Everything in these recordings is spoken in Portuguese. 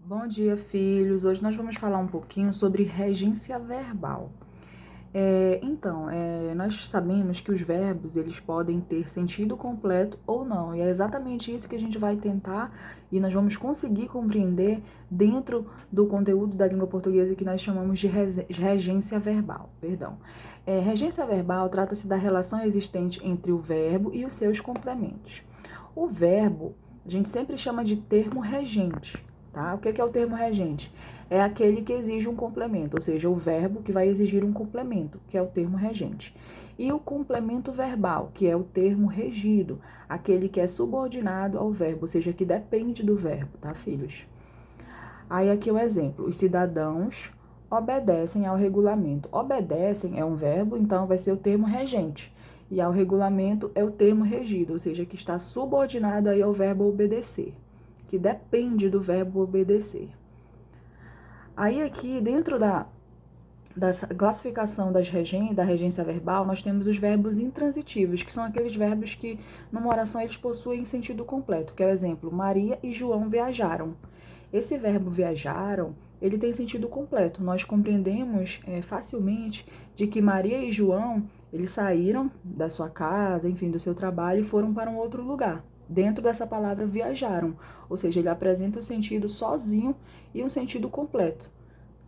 Bom dia, filhos. Hoje nós vamos falar um pouquinho sobre regência verbal. Nós sabemos que os verbos eles podem ter sentido completo ou não, e é exatamente isso que a gente vai tentar e nós vamos conseguir compreender dentro do conteúdo da língua portuguesa que nós chamamos de regência verbal. Perdão. Regência verbal trata-se da relação existente entre o verbo e os seus complementos. O verbo a gente sempre chama de termo regente. Tá? O que é o termo regente? É aquele que exige um complemento, ou seja, o verbo que vai exigir um complemento, que é o termo regente. E o complemento verbal, que é o termo regido, aquele que é subordinado ao verbo, ou seja, que depende do verbo, tá, filhos? Aí aqui o exemplo: os cidadãos obedecem ao regulamento. Obedecem é um verbo, então vai ser o termo regente. E ao regulamento é o termo regido, ou seja, que está subordinado aí ao verbo obedecer, que depende do verbo obedecer. Aí aqui, dentro da classificação da regência verbal, nós temos os verbos intransitivos, que são aqueles verbos que, numa oração, eles possuem sentido completo, que é o exemplo: Maria e João viajaram. Esse verbo viajaram, ele tem sentido completo. Nós compreendemos facilmente de que Maria e João, eles saíram da sua casa, enfim, do seu trabalho e foram para um outro lugar. Dentro dessa palavra viajaram, ou seja, ele apresenta o sentido sozinho e um sentido completo,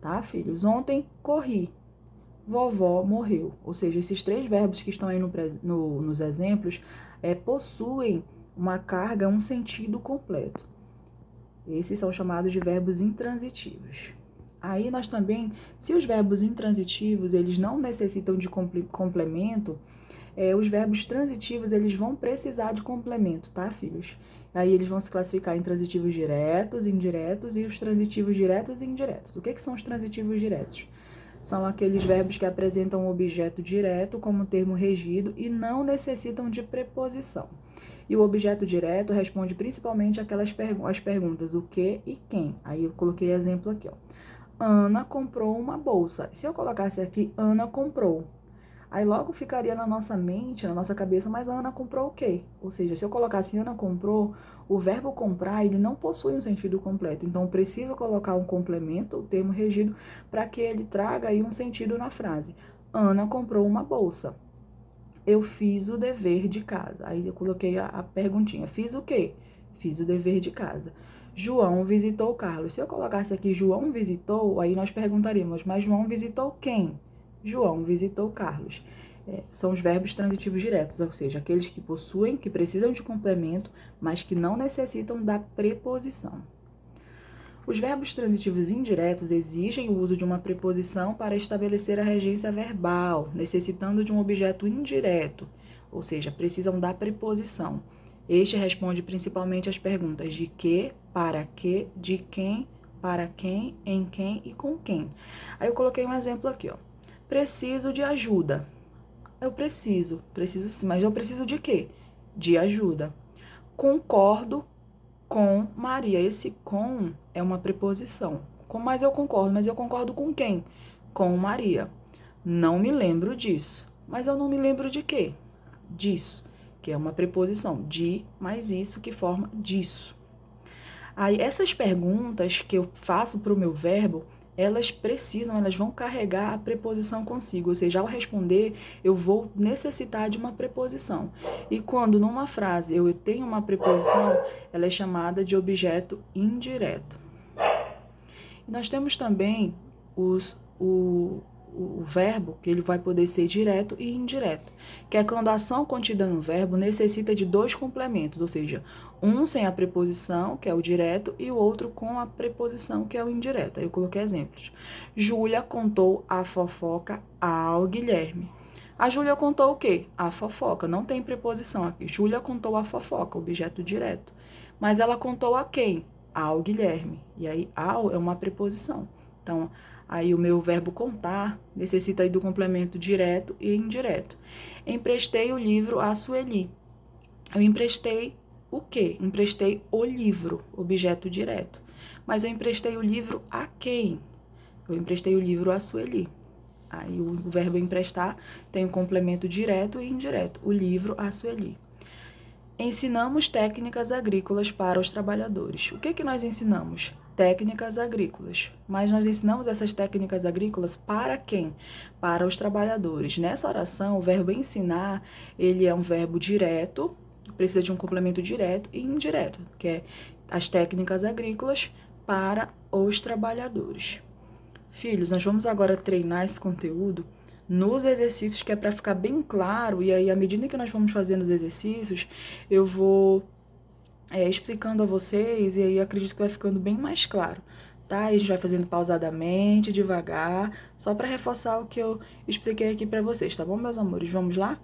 tá, filhos? Ontem corri, vovó morreu. Ou seja, esses três verbos que estão aí nos exemplos possuem uma carga, um sentido completo. Esses são chamados de verbos intransitivos. Aí nós também, se os verbos intransitivos eles não necessitam de complemento, os verbos transitivos eles vão precisar de complemento, tá, filhos? Aí eles vão se classificar em transitivos diretos, indiretos e os transitivos diretos e indiretos. O que são os transitivos diretos? São aqueles verbos que apresentam um objeto direto como termo regido e não necessitam de preposição. E o objeto direto responde principalmente as perguntas o que e quem. Aí eu coloquei exemplo aqui, ó. Ana comprou uma bolsa. Se eu colocasse aqui, Ana comprou, aí logo ficaria na nossa mente, na nossa cabeça, mas a Ana comprou o quê? Ou seja, se eu colocasse Ana comprou, o verbo comprar, ele não possui um sentido completo. Então, eu preciso colocar um complemento, o termo regido, para que ele traga aí um sentido na frase. Ana comprou uma bolsa. Eu fiz o dever de casa. Aí eu coloquei a perguntinha. Fiz o quê? Fiz o dever de casa. João visitou Carlos. Se eu colocasse aqui João visitou, aí nós perguntaríamos, mas João visitou quem? João visitou Carlos. São os verbos transitivos diretos, ou seja, aqueles que possuem, que precisam de complemento, mas que não necessitam da preposição. Os verbos transitivos indiretos exigem o uso de uma preposição para estabelecer a regência verbal, necessitando de um objeto indireto, ou seja, precisam da preposição. Este responde principalmente às perguntas de que, para que, de quem, para quem, em quem e com quem. Aí eu coloquei um exemplo aqui, ó. Preciso de ajuda. Eu preciso sim, mas eu preciso de quê? De ajuda. Concordo com Maria. Esse com é uma preposição. Mas eu concordo com quem? Com Maria. Não me lembro disso. Mas eu não me lembro de quê? Disso, que é uma preposição. De mais isso que forma disso. Aí essas perguntas que eu faço para o meu verbo, elas vão carregar a preposição consigo, ou seja, ao responder, eu vou necessitar de uma preposição. E quando numa frase eu tenho uma preposição, ela é chamada de objeto indireto. E nós temos também o verbo, que ele vai poder ser direto e indireto, que é quando a ação contida no verbo necessita de dois complementos, ou seja, um sem a preposição, que é o direto, e o outro com a preposição, que é o indireto. Aí eu coloquei exemplos. Júlia contou a fofoca ao Guilherme. A Júlia contou o quê? A fofoca. Não tem preposição aqui. Júlia contou a fofoca, objeto direto. Mas ela contou a quem? Ao Guilherme. E aí, ao é uma preposição. Então, aí o meu verbo contar necessita aí do complemento direto e indireto. Emprestei o livro a Sueli. Eu emprestei o quê? Emprestei o livro, objeto direto. Mas eu emprestei o livro a quem? Eu emprestei o livro a Sueli. Aí o verbo emprestar tem um complemento direto e indireto. O livro a Sueli. Ensinamos técnicas agrícolas para os trabalhadores. O que nós ensinamos? técnicas agrícolas. Mas nós ensinamos essas técnicas agrícolas para quem? Para os trabalhadores. Nessa oração, o verbo ensinar, ele é um verbo direto, precisa de um complemento direto e indireto, que é as técnicas agrícolas para os trabalhadores. Filhos, nós vamos agora treinar esse conteúdo nos exercícios, que é para ficar bem claro, e aí, à medida que nós vamos fazendo os exercícios, eu vou explicando a vocês, e aí acredito que vai ficando bem mais claro, tá? E a gente vai fazendo pausadamente, devagar, só para reforçar o que eu expliquei aqui para vocês, tá bom, meus amores? Vamos lá?